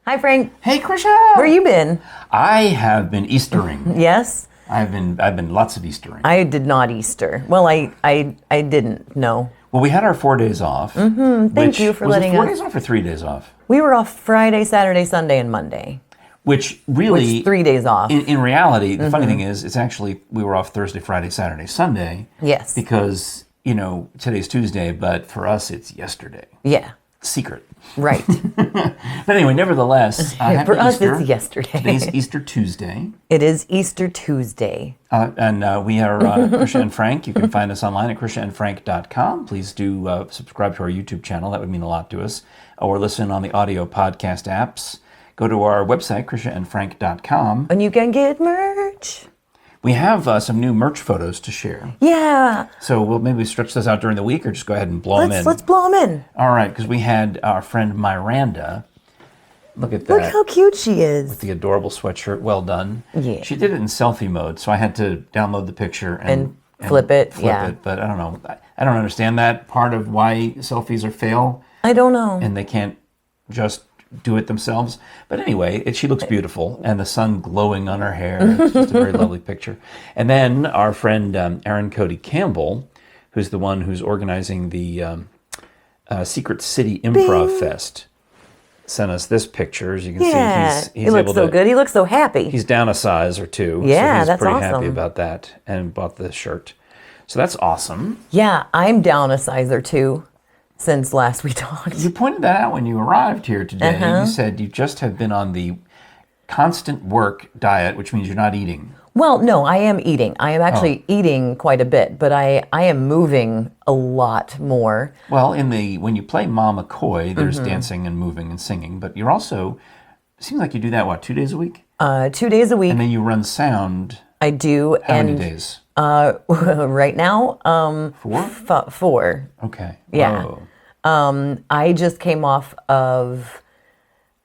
Hi, Frank. Hey, Krisha. Where you been? I have been Eastering. Yes? I've been lots of Eastering. I did not Easter. Well, I didn't, no. Well, we had our 4 days off. Thank you for letting was it 4 us. days off or 3 days off? We were off Friday, Saturday, Sunday, and Monday. Which really... Which 3 days off. In reality, the funny thing is, it's actually, we were off Thursday, Friday, Saturday, Sunday. Yes. Because, today's Tuesday, but for us, it's yesterday. Yeah. Secret. Right. But anyway, nevertheless, happy For us, Easter. it's yesterday. Today's Easter Tuesday. It is Easter Tuesday. And we are Krisha and Frank. You can find us online at krishaandfrank.com. Please do subscribe to our YouTube channel. That would mean a lot to us. Or listen on the audio podcast apps. Go to our website, krishaandfrank.com. And you can get merch. We have some new merch photos to share. Yeah. So we'll maybe stretch those out during the week or just go ahead and blow them in. Let's blow them in. All right, because we had our friend Myranda. Look at that. Look how cute she is. The adorable sweatshirt. Well done. Yeah. She did it in selfie mode, so I had to download the picture and flip it. But I don't know. I don't understand that part of why selfies are fail. I don't know. And they can't just do it themselves. But anyway, she looks beautiful, and the sun glowing on her hair. It's just a very lovely picture. And then our friend Aaron Cody Campbell, who's the one who's organizing the Secret City Improv Fest, sent us this picture. As you can see, he's he looks so good. He looks so happy. He's down a size or two. Yeah, so he's that's pretty awesome. happy about that and bought the shirt. So that's awesome. Yeah, I'm down a size or two since last we talked. You pointed that out when you arrived here today. You said you just have been on the constant work diet, which means you're not eating. Well, no, I am eating. I am actually eating quite a bit, but I am moving a lot more. Well, when you play Ma McCoy, there's dancing and moving and singing, but you're also, it seems like you do that, 2 days a week? 2 days a week. And then you run sound. I do. How many days? Right now, 4? 4. Okay. Yeah. Whoa. I just came off of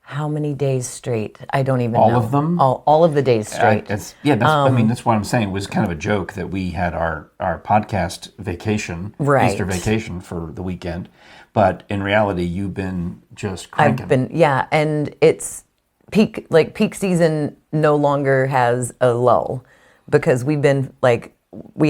how many days straight? I don't even know. All of them? All of the days straight. That's what I'm saying. It was kind of a joke that we had our podcast vacation, Right. Easter vacation for the weekend. But in reality, you've been just cranking. And it's peak season no longer has a lull because we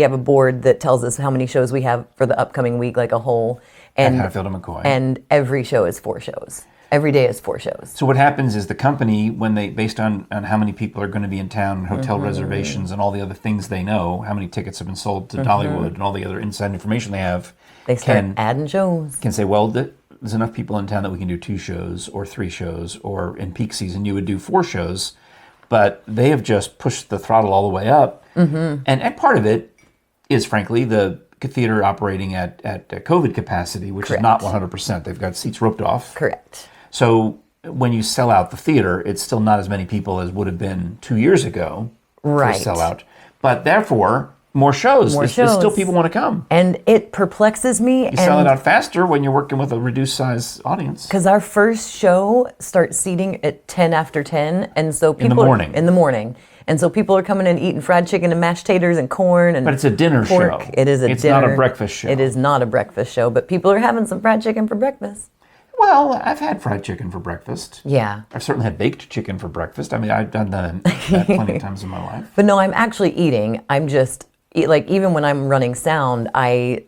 have a board that tells us how many shows we have for the upcoming week, like a whole. And at Hatfield McCoy. And every show is 4 shows. Every day is 4 shows. So what happens is the company, when they, based on how many people are going to be in town, hotel reservations, and all the other things they know, how many tickets have been sold to Dollywood, and all the other inside information they have, They start adding shows. Can say, well, there's enough people in town that we can do 2 shows or 3 shows, or in peak season you would do 4 shows, but they have just pushed the throttle all the way up. And part of it is, frankly, the theater operating at COVID capacity, which is not 100%. They've got seats roped off. Correct. So when you sell out the theater, it's still not as many people as would have been 2 years ago right. to sell out. But therefore, more shows. There's still people want to come. And it perplexes me. You sell it out faster when you're working with a reduced size audience. Because our first show starts seating at 10 after 10. And so people in the morning. And so people are coming in eating fried chicken and mashed taters and corn and But it's a dinner pork. show. It is a dinner. It's not a breakfast show. It is not a breakfast show, but people are having some fried chicken for breakfast. Well, I've had fried chicken for breakfast. Yeah. I've certainly had baked chicken for breakfast. I mean, I've done that plenty of times in my life. But no, I'm actually eating. I'm just, even when I'm running sound, I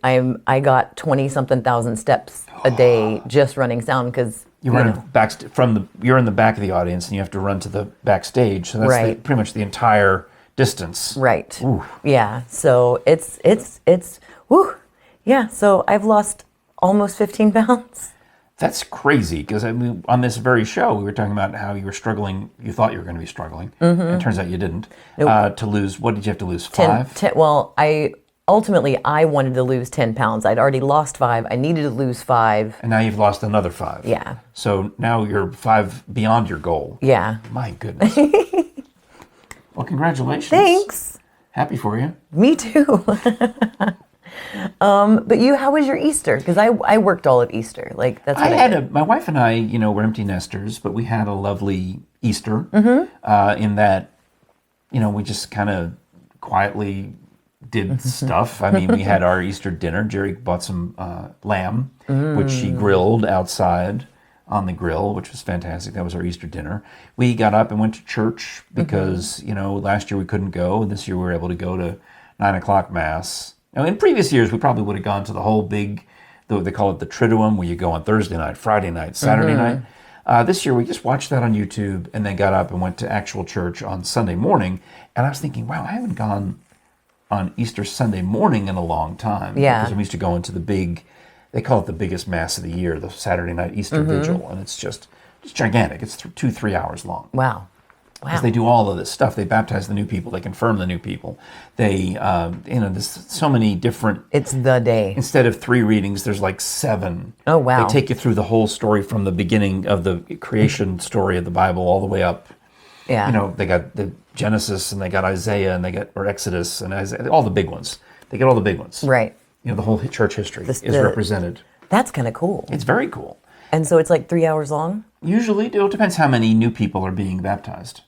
got 20-something thousand steps a day just running sound because you're in the back of the audience and you have to run to the backstage. So that's pretty much the entire distance. Right. Ooh. Yeah. So it's woo. Yeah. So I've lost almost 15 pounds. That's crazy because on this very show we were talking about how you were struggling. You thought you were going to be struggling. And it turns out you didn't. Nope. To lose, what did you have to lose? 5? Well, ultimately I wanted to lose 10 pounds. I'd already lost 5. I needed to lose 5. And now you've lost another 5. Yeah. So now you're 5 beyond your goal. Yeah. My goodness. Well, congratulations. Thanks. Happy for you. Me too. But how was your Easter? Because I worked all of Easter. That's what I did. My wife and I, were empty nesters, but we had a lovely Easter in that, we just kind of quietly did stuff. I mean, we had our Easter dinner. Jere bought some lamb, which she grilled outside on the grill, which was fantastic. That was our Easter dinner. We got up and went to church because, last year we couldn't go, and this year we were able to go to 9 o'clock Mass. Now, in previous years, we probably would have gone to the whole big, they call it the Triduum, where you go on Thursday night, Friday night, Saturday night. This year, we just watched that on YouTube and then got up and went to actual church on Sunday morning. And I was thinking, wow, I haven't gone on Easter Sunday morning in a long time. Yeah. Because I'm used to going to the big, they call it the biggest Mass of the year, the Saturday night Easter Vigil. And it's just gigantic. It's 2-3 hours long. Wow. Because they do all of this stuff. They baptize the new people. They confirm the new people. They, there's so many different... It's the day. Instead of 3 readings, there's like 7. Oh, wow. They take you through the whole story from the beginning of the creation story of the Bible all the way up. Yeah. They got the Genesis, and they got Isaiah, and or Exodus, and Isaiah, all the big ones. They get all the big ones. Right. The whole church history is represented. That's kind of cool. It's very cool. And so it's like 3 hours long? Usually, it depends how many new people are being baptized.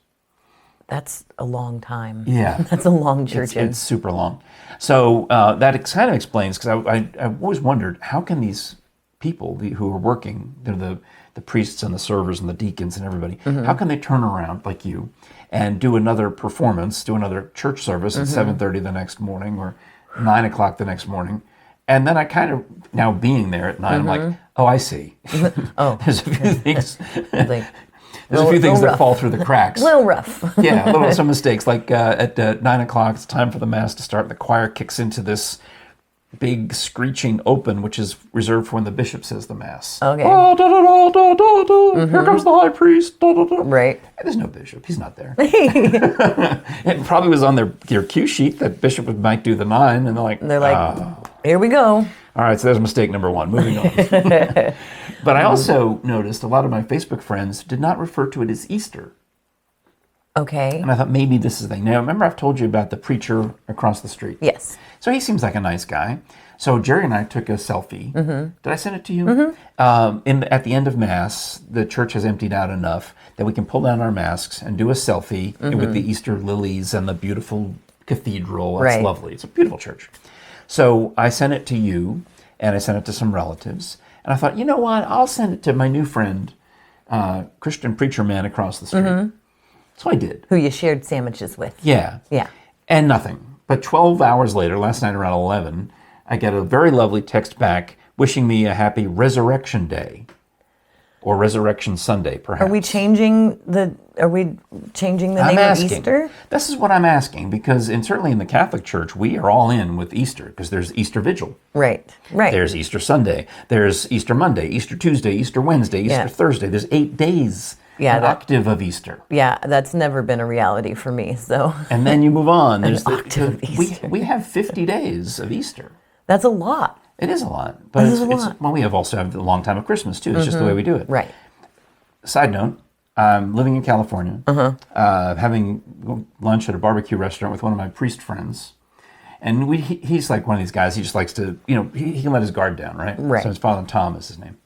That's a long time. Yeah. That's a long church. It's super long. So that kind of explains, because I've always wondered, how can these people who are working, they're the priests and the servers and the deacons and everybody, how can they turn around like you and do another performance, do another church service at 7:30 the next morning or 9 o'clock the next morning? And then I kind of, now being there at 9, I'm like, oh, I see. There's a few things. There's a few things that fall through the cracks. A little rough. Yeah, some mistakes. Like at 9 o'clock, it's time for the Mass to start. The choir kicks into this big screeching open, which is reserved for when the bishop says the Mass. Okay. Oh, da, da, da, da, da, da. Here comes the high priest. Da, da, da. Right. And there's no bishop. He's not there. It probably was on their cue sheet that bishop might do the 9, and they're like, here we go. All right, so there's mistake number 1. Moving on. But I also noticed a lot of my Facebook friends did not refer to it as Easter. Okay. And I thought maybe this is the thing. Now, remember I've told you about the preacher across the street? Yes. So he seems like a nice guy. So Jere and I took a selfie. Did I send it to you? At the end of Mass, the church has emptied out enough that we can pull down our masks and do a selfie with the Easter lilies and the beautiful cathedral. It's lovely. It's a beautiful church. So I sent it to you, and I sent it to some relatives. And I thought, you know what? I'll send it to my new friend, Christian preacher man across the street. So I did. Who you shared sandwiches with. Yeah. Yeah. And nothing. But 12 hours later, last night around 11, I get a very lovely text back wishing me a happy Resurrection Day. Or Resurrection Sunday, perhaps. Are we changing the name of Easter? This is what I'm asking, because certainly in the Catholic Church, we are all in with Easter, because there's Easter Vigil. Right. There's Easter Sunday. There's Easter Monday, Easter Tuesday, Easter Wednesday, Easter Thursday. There's 8 days. An octave of Easter. Yeah, that's never been a reality for me. So. And then you move on. There's an octave of Easter. We have 50 days of Easter. That's a lot. It is a lot. But we also have the long time of Christmas, too. It's just the way we do it. Right. Side note, I'm living in California, having lunch at a barbecue restaurant with one of my priest friends. And he's like one of these guys, he just likes to, he can let his guard down, right? Right. So his father, Tom, is his name.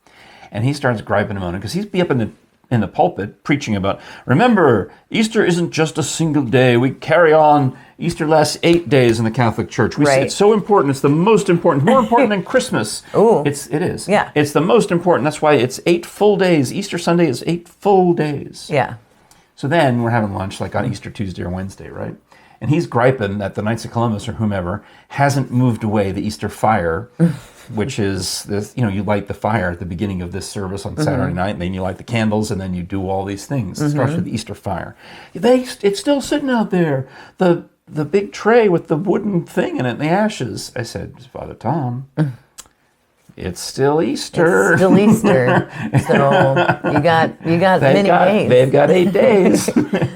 And he starts griping and moaning, because he'd be up in the pulpit preaching about, remember, Easter isn't just a single day. We carry on. Easter lasts 8 days in the Catholic Church. It's so important. It's the most important. More important than Christmas. Ooh. It is. Yeah. It's the most important. That's why it's 8 full days. Easter Sunday is 8 full days. Yeah. So then we're having lunch like on Easter Tuesday or Wednesday, right? And he's griping that the Knights of Columbus or whomever hasn't moved away the Easter fire, which is this, you light the fire at the beginning of this service on Saturday night, and then you light the candles, and then you do all these things. It starts with the Easter fire. It's still sitting out there, the big tray with the wooden thing in it, and the ashes. I said, Father Tom, it's still Easter. It's still Easter. So you got many days. They've got 8 days.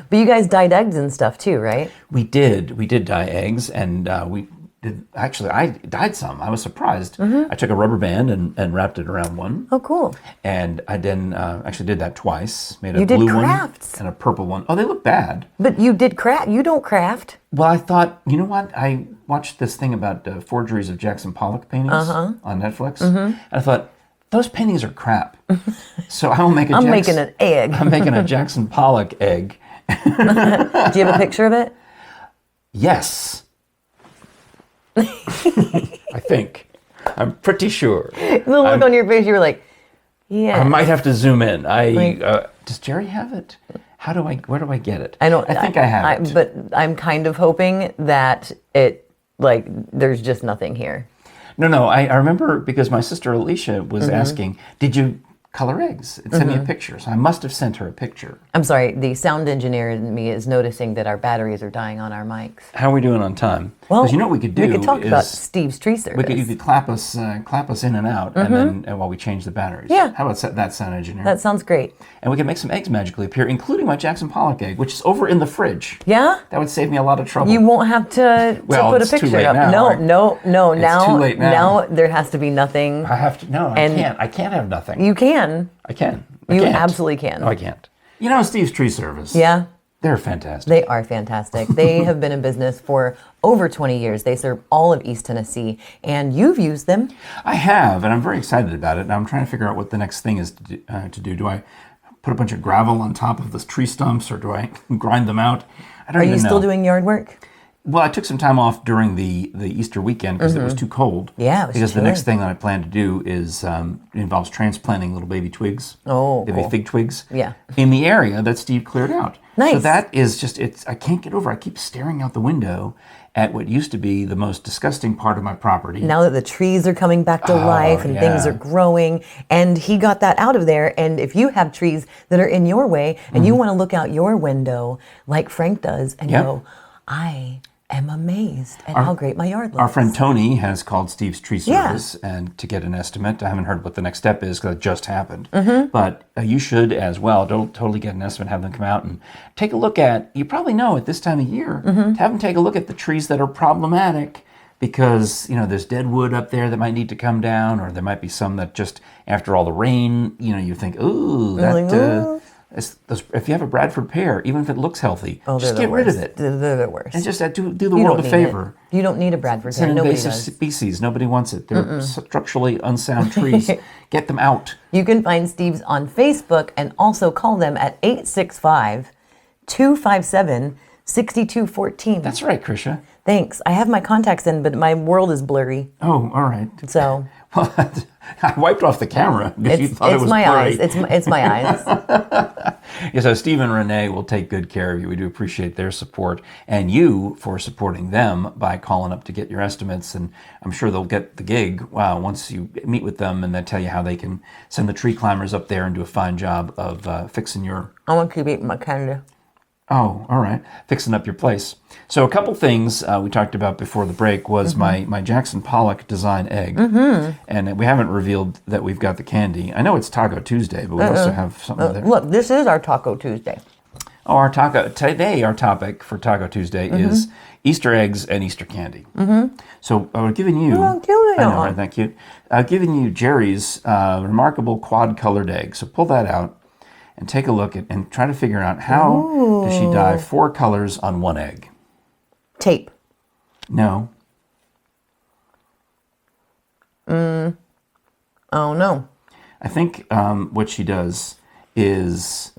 But you guys dyed eggs and stuff too, right? We did dye eggs, and we did. Actually, I dyed some. I was surprised. I took a rubber band and wrapped it around one. Oh, cool. And I then actually did that twice. Made a You did blue crafts. one and a purple one. Oh, they look bad. But you did craft. You don't craft. Well, I thought, you know what? I watched this thing about forgeries of Jackson Pollock paintings on Netflix. And I thought, those paintings are crap. So I will make I'm making an egg. I'm making a Jackson Pollock egg. Do you have a picture of it? Yes. I think. I'm pretty sure. The look on your face, you were like, Yeah. I might have to zoom in. Does Jere have it? Where do I get it? I don't. I think I have it. But I'm kind of hoping that there's just nothing here. No. I remember because my sister Alicia was asking, did you color eggs? And send me a picture. So I must have sent her a picture. I'm sorry, the sound engineer in me is noticing that our batteries are dying on our mics. How are we doing on time? Well, because you know what we could do. We could talk about Steve's tree service. You could clap us in and out, and then while we change the batteries. Yeah. How about that, sound engineer? That sounds great. And we can make some eggs magically appear, including my Jackson Pollock egg, which is over in the fridge. Yeah. That would save me a lot of trouble. You won't have to put a it's too picture late up. now. No. It's Now, too late now. Now there has to be nothing. I have to. No, I can't. I can't have nothing. You can. I can. You can't. absolutely can. No, I can't. You know, Steve's Tree Service. Yeah. They're fantastic. They are fantastic. They have been in business for over 20 years. They serve all of East Tennessee, and you've used them. I have, and I'm very excited about it. And I'm trying to figure out what the next thing is to do. Do I put a bunch of gravel on top of the tree stumps, or do I grind them out? I don't even know. Are you still doing yard work? Well, I took some time off during the Easter weekend because it was too cold. Yeah, it was because chilly. the next thing that I plan to do is involves transplanting little baby twigs. Oh, baby cool. fig twigs. Yeah. In the area that Steve cleared out. Nice. So that is just I can't get over. I keep staring out the window at what used to be the most disgusting part of my property. Now that the trees are coming back to life and things are growing, and he got that out of there. And if you have trees that are in your way and you want to look out your window like Frank does and go, I am amazed at how great my yard looks. Our friend Tony has called Steve's Tree Service and to get an estimate. I haven't heard what the next step is because it just happened. But you should as well. Don't totally get an estimate. Have them come out and take a look at, you probably know at this time of year, to have them take a look at the trees that are problematic because, there's dead wood up there that might need to come down, or there might be some that just after all the rain, you think, ooh, that... if you have a Bradford pear, even if it looks healthy, just get rid of it. They're the worst. And just do the world a favor. You don't need a Bradford It's pear. an Nobody invasive does. species. Nobody wants it. They're structurally unsound trees. Get them out. You can find Steve's on Facebook and also call them at 865-257-6214. That's right, Krisha. Thanks. I have my contacts in, but my world is blurry. Oh, all right. So Well, I wiped off the camera because you thought it was my blurry. eyes. It's my eyes. Yeah, so Steve and Renee will take good care of you. We do appreciate their support and you for supporting them by calling up to get your estimates. And I'm sure they'll get the gig. Wow, once you meet with them and they tell you how they can send the tree climbers up there and do a fine job of fixing your... I want to keep eating my candy. Oh, all right. Fixing up your place. So a couple things we talked about before the break was my Jackson Pollock design egg. And we haven't revealed that we've got the candy. I know it's Taco Tuesday, but we also have something there. Look, this is our Taco Tuesday. Oh, our topic for Taco Tuesday is Easter eggs and Easter candy. So I'm giving you... Oh, cute. I know, right? Thank you. I've given you Jere's remarkable quad-colored egg. So pull that out. And take a look at and try to figure out how does she dye 4 colors on one egg? Tape. No. Oh, no. I think what she does is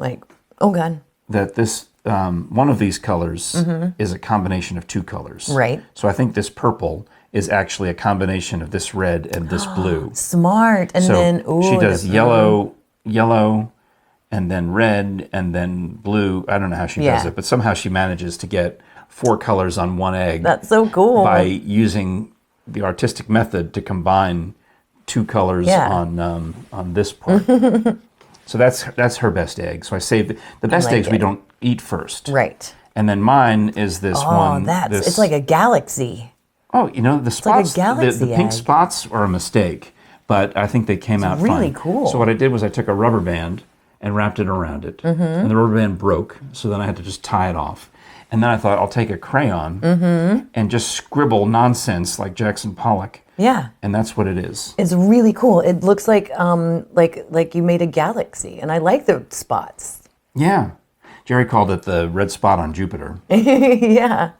Oh, God. that this one of these colors is a combination of 2 colors. Right. So I think this purple is actually a combination of this red and this blue. Smart. And So then, she does yellow, and then red, and then blue. I don't know how she does it, but somehow she manages to get 4 colors on one egg. That's so cool. By using the artistic method to combine 2 colors on this part. So that's her best egg. So I saved the best eggs we don't eat first. Right. And then mine is this one. Oh, it's like a galaxy. Oh, the spots, like a galaxy the pink egg. spots are a mistake, but I think they came out really fine. cool. So what I did was I took a rubber band and wrapped it around it, and the rubber band broke, so then I had to just tie it off. And then I thought I'll take a crayon and just scribble nonsense like Jackson Pollock. Yeah. And that's what it is. It's really cool. It looks like you made a galaxy, and I like the spots. Yeah. Jere called it the red spot on Jupiter. Yeah.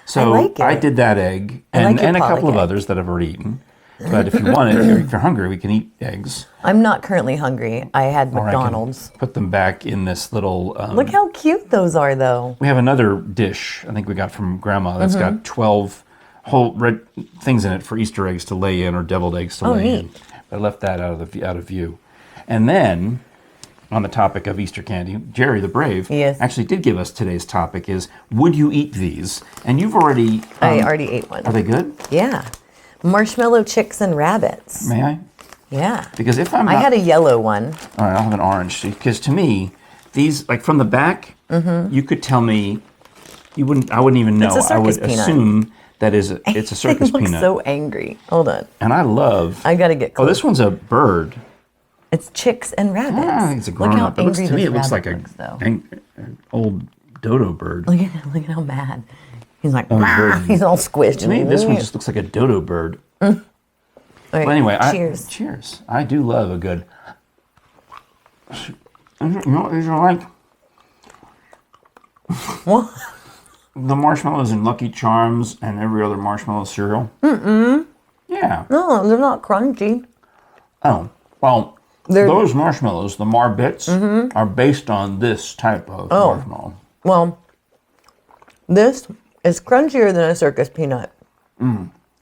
So I like it. I did that egg I like your and a couple Pollock of egg. others that I've already eaten. But if you want it, if you're hungry, we can eat eggs. I'm not currently hungry. I had Or I can McDonald's. put them back in this little... Look how cute those are, though. We have another dish I think we got from Grandma that's got 12 whole red things in it for Easter eggs to lay in or deviled eggs to lay in. But I left that out of view. And then, on the topic of Easter candy, Jerry the Brave Yes. actually did give us today's topic is, would you eat these? And you've already... I already ate one. Are they good? Yeah. Marshmallow chicks and rabbits. May I? Yeah. Because if I'm not... I had a yellow one. All right, I'll have an orange. Because to me, these, like from the back, you could tell me, I wouldn't even know. It's a circus I would peanut. assume that it's a circus It looks peanut. so angry. Hold on. And I love... I gotta get Oh, close. this one's a bird. It's chicks and rabbits. I think it's a Look grown how up. To angry me, this it looks like rabbit looks, though. an old dodo bird. Look at how mad. He's like, bird. he's all squished. To me, this one just looks like a dodo bird. Okay, But anyway, cheers. Cheers. I do love a good... You know what these are like? What? The marshmallows in Lucky Charms and every other marshmallow cereal. Mm-mm. Yeah. No, they're not crunchy. Oh, well, those marshmallows, the Mar Bits, are based on this type of marshmallow. Well, this is crunchier than a circus peanut,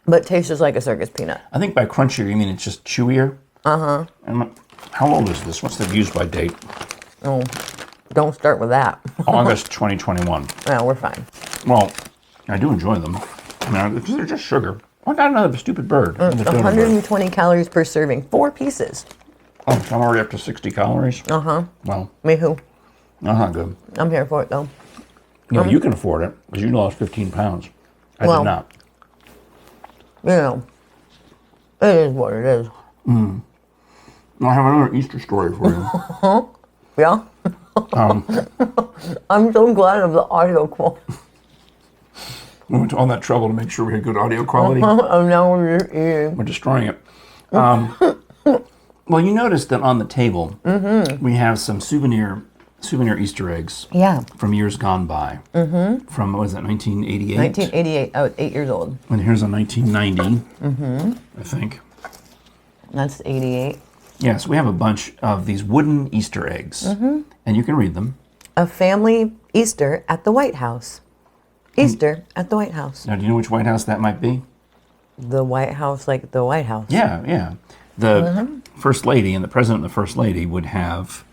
but tastes just like a circus peanut. I think by crunchier, you mean it's just chewier? Uh-huh. And how old is this? What's the use-by date? Oh, don't start with that. August 2021. No, we're fine. Well, I do enjoy them. I mean, they're just sugar. I got another stupid bird. Another dodo bird. 120 calories per serving, 4 pieces. Oh, so I'm already up to 60 calories? Uh-huh. Well, Me who? that's not good. I'm here for it, though. You know, you can afford it because you lost 15 pounds. I Well, did not. You know, it is what it is. I have another Easter story for you. Yeah? I'm so glad of the audio quality. We went to all that trouble to make sure we had good audio quality. Oh, now we're eating. We're destroying it. Well, you noticed that on the table, we have some souvenir Easter eggs Yeah. from years gone by. From, what is that, 1988? 1988. I was 8 years old. And here's a 1990, I think. That's 88. Yes, we have a bunch of these wooden Easter eggs. And you can read them. A family Easter at the White House. Easter at the White House. Now, do you know which White House that might be? The White House, like the White House. Yeah. The First Lady and the President and the First Lady would have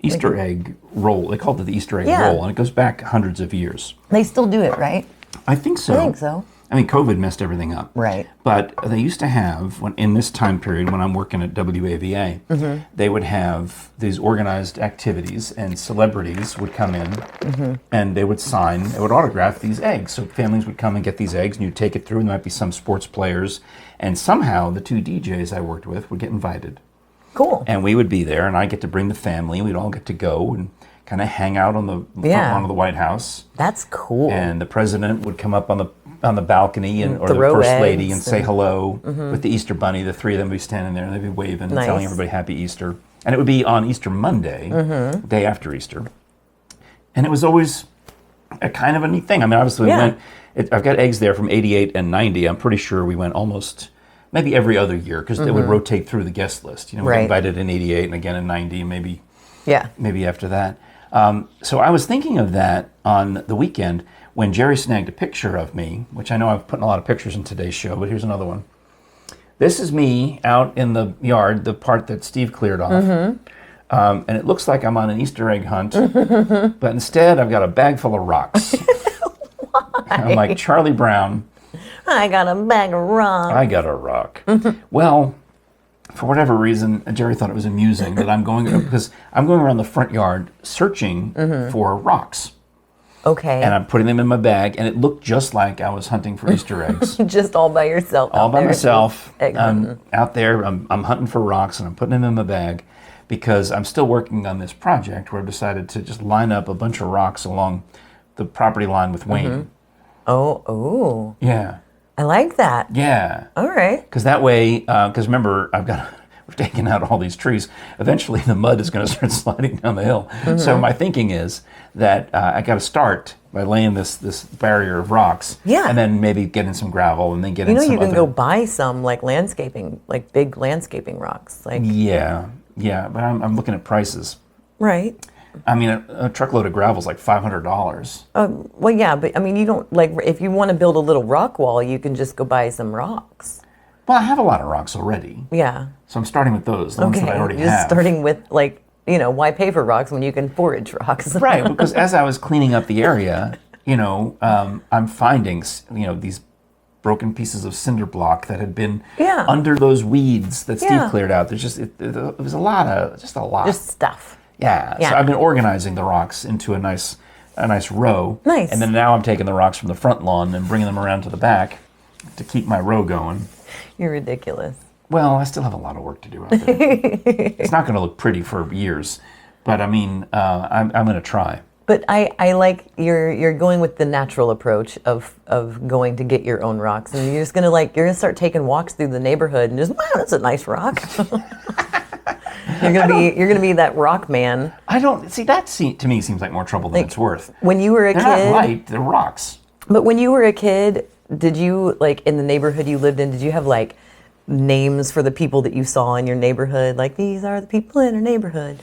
Easter egg roll. They called it the Easter egg roll, and it goes back hundreds of years. They still do it, right? I think so. I think so. I mean, COVID messed everything up. Right. But they used to have, in this time period when I'm working at WAVA, they would have these organized activities and celebrities would come in and they would autograph these eggs. So families would come and get these eggs and you'd take it through and there might be some sports players. And somehow the 2 DJs I worked with would get invited. Cool. And we would be there and I'd get to bring the family. We'd all get to go and kind of hang out on the front lawn of the White House. That's cool. And the president would come up on the balcony or the Throw first eggs lady and say hello with the Easter bunny. The 3 of them would be standing there and they'd be waving and telling everybody Happy Easter. And it would be on Easter Monday, day after Easter. And it was always a kind of a neat thing. I mean, obviously we went, I've got eggs there from 88 and 90. I'm pretty sure we went almost maybe every other year because they would rotate through the guest list. You know, we got invited in 88 and again in 90 and maybe after that. So I was thinking of that on the weekend when Jere snagged a picture of me, which I know I've put in a lot of pictures in today's show, but here's another one. This is me out in the yard, the part that Steve cleared off. And it looks like I'm on an Easter egg hunt, but instead I've got a bag full of rocks. I'm like Charlie Brown. I got a bag of rocks. I got a rock. Well, for whatever reason, Jere thought it was amusing that I'm going around the front yard searching for rocks. Okay. And I'm putting them in my bag, and it looked just like I was hunting for Easter eggs. Just all by yourself. All by myself. Egg I'm out there, I'm hunting for rocks, and I'm putting them in my bag because I'm still working on this project where I've decided to just line up a bunch of rocks along the property line with Wayne. Oh. Yeah. I like that. Yeah. All right. Because that way, because remember, we've taken out all these trees. Eventually, the mud is going to start sliding down the hill. So my thinking is that I got to start by laying this barrier of rocks. Yeah. And then maybe get in some gravel and then get in some You can other... go buy some like landscaping, like big landscaping rocks. Like Yeah. But I'm looking at prices. Right. I mean, a truckload of gravel is like $500. Well, yeah, but I mean, you don't like if you want to build a little rock wall, you can just go buy some rocks. Well, I have a lot of rocks already. Yeah. So I'm starting with those, the ones that I already You're have. starting with, like, why pay for rocks when you can forage rocks? Right, because as I was cleaning up the area, I'm finding, these broken pieces of cinder block that had been under those weeds that Steve cleared out. There's it was a lot. Just stuff. Yeah. So I've been organizing the rocks into a nice row. Nice. And then now I'm taking the rocks from the front lawn and bringing them around to the back to keep my row going. You're ridiculous. Well, I still have a lot of work to do out there. It's not going to look pretty for years, but I mean, I'm going to try. But I like you're going with the natural approach of going to get your own rocks, and you're just gonna you're gonna start taking walks through the neighborhood and just, wow, that's a nice rock. You're gonna be that rock man. I don't see that. To me, seems like more trouble than it's worth. When you were a they're kid, not light; they're rocks. But when you were a kid, did you in the neighborhood you lived in? Did you have names for the people that you saw in your neighborhood? Like, these are the people in our neighborhood.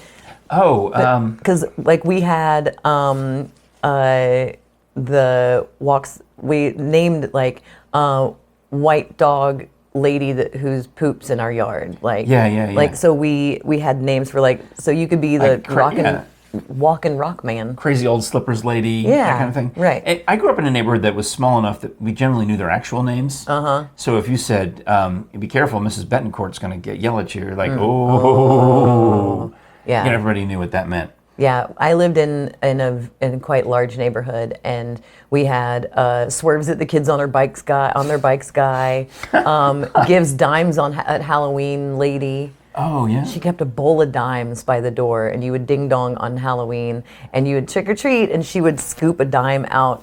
Oh, because we had the walks. We named white dog lady whose poops in our yard. Yeah. So we had names for so you could be the walking rock man. Crazy old slippers lady. That kind of thing. Right. I grew up in a neighborhood that was small enough that we generally knew their actual names. So if you said, "Be careful, Mrs. Betancourt's going to yell at you," you're like, "Oh." Yeah. Everybody knew what that meant. Yeah, I lived in a quite large neighborhood, and we had swerves that the kids on their bikes guy, gives dimes at Halloween lady. Oh yeah. She kept a bowl of dimes by the door, and you would ding dong on Halloween, and you would trick or treat, and she would scoop a dime out.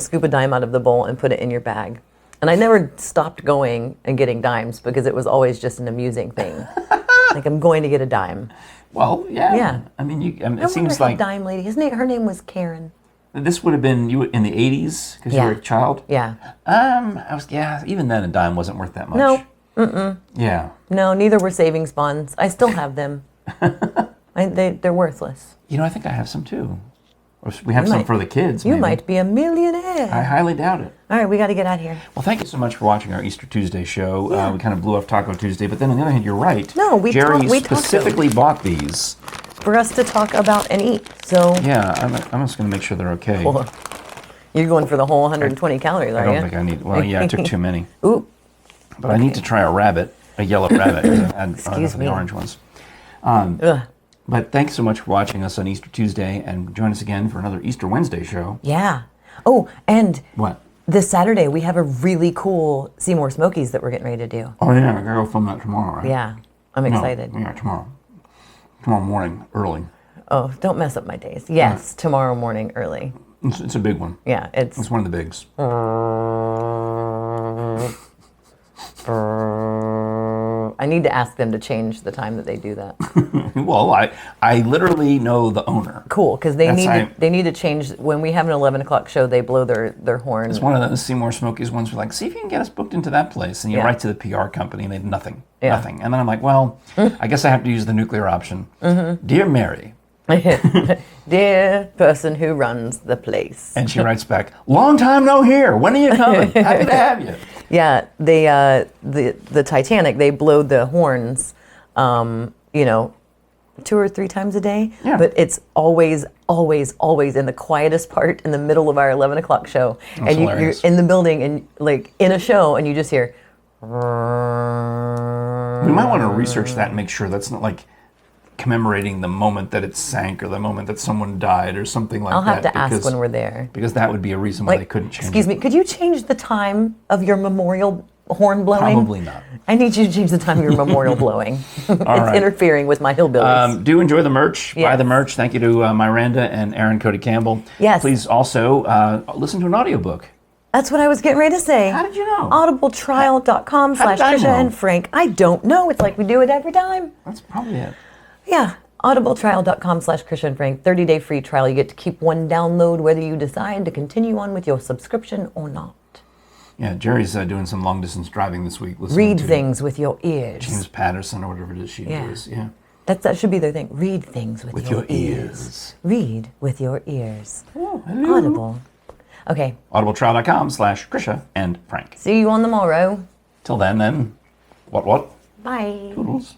Scoop a dime out of the bowl and put it in your bag. And I never stopped going and getting dimes because it was always just an amusing thing. I'm going to get a dime. Well, yeah. Yeah. I mean, it seems like dime lady. Her name was Karen. This would have been you in the 80s because you were a child. Yeah. Even then a dime wasn't worth that much. No. Mm-mm. Yeah. No, neither were savings bonds. I still have them. They're worthless. I think I have some too. We have some for the kids. You might be a millionaire. I highly doubt it. All right, we got to get out of here. Well, thank you so much for watching our Easter Tuesday show. We kind of blew off Taco Tuesday, but then on the other hand, you're right. No, we specifically bought these for us to talk about and eat. So yeah, I'm just going to make sure they're okay. Well, you're going for the whole 120 calories, are you? I don't think I need. Well, yeah, I took too many. Ooh. But I need to try a yellow rabbit. Excuse me. The orange ones. But thanks so much for watching us on Easter Tuesday, and join us again for another Easter Wednesday show. Yeah. Oh, and what? This Saturday we have a really cool Seymour Smokies that we're getting ready to do. Oh yeah, I gotta go film that tomorrow, right? Yeah, I'm excited. Yeah, tomorrow. Tomorrow morning, early. Oh, don't mess up my days. Yes, tomorrow morning, early. It's a big one. Yeah, it's one of the bigs. I need to ask them to change the time that they do that. Well, I literally know the owner. Cool, because they need to change. When we have an 11 o'clock show, they blow their horn. It's one of those Seymour Smokies ones where see if you can get us booked into that place. And you write to the PR company and they have nothing. Nothing. And then I'm like, well, I guess I have to use the nuclear option. Mm-hmm. Dear Mary. Dear person who runs the place. And she writes back, long time no hear. When are you coming? Happy to have you. Yeah, they the Titanic, they blow the horns, 2 or 3 times a day. Yeah. But it's always in the quietest part in the middle of our 11 o'clock show. That's and you're in the building and in a show and you just hear. We might want to research that and make sure that's not commemorating the moment that it sank or the moment that someone died or something like that. I'll have to ask when we're there. Because that would be a reason why they couldn't change Excuse me, could you change the time of your memorial horn blowing? Probably not. I need you to change the time of your memorial blowing. It's interfering with my hillbillies. Do enjoy the merch. Yes. Buy the merch. Thank you to Myranda and Aaron Cody Campbell. Yes. Please also listen to an audiobook. That's what I was getting ready to say. How did you know? audibletrial.com/Krisha and Frank. I don't know. It's like we do it every time. That's probably it. Yeah. audibletrial.com/Krisha and Frank. 30-day free trial. You get to keep one download whether you decide to continue on with your subscription or not. Yeah, Jere's doing some long-distance driving this week. Read things with your ears. James Patterson or whatever it is she does. Yeah. That should be their thing. Read things with your ears. Read with your ears. Oh, hello. Audible. Okay. audibletrial.com/Krisha and Frank. See you on the morrow. Till then, what? Bye. Toodles.